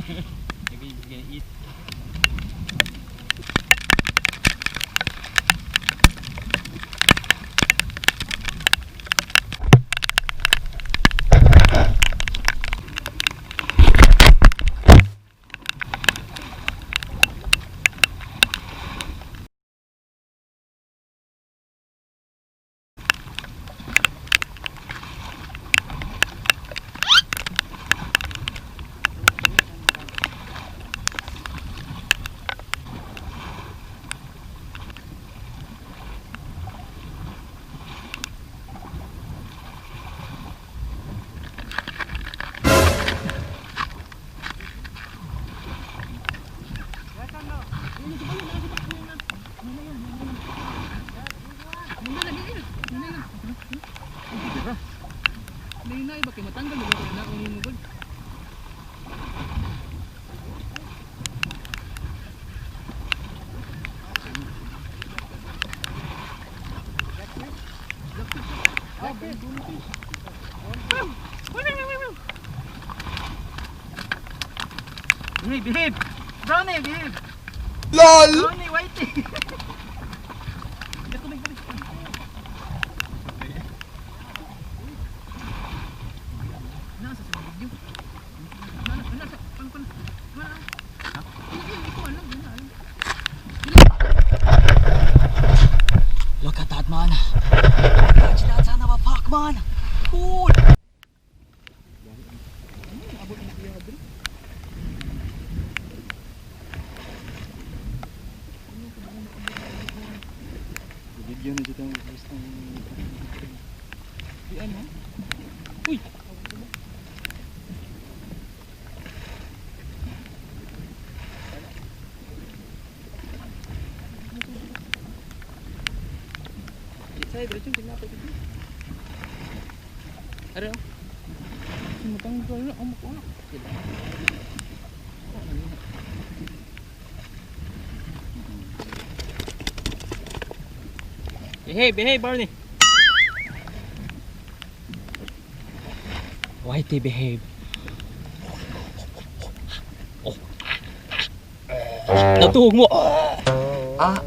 Maybe he's gonna eat. Nay bakit matanggal mo na unin mo gud. Hey, behave! Brownie, behave! LOL! Brownie, whitey! Look at that, man. Watch that son of a fuck, man. Cool. Bigyan na dito ang gusto ng... Di ano? Uy! Saya diretso tingnan ako dito. Ano? Matanggal na ang mukha. Behave, Barney! Whitey, behave. Natuhog mo! Ah,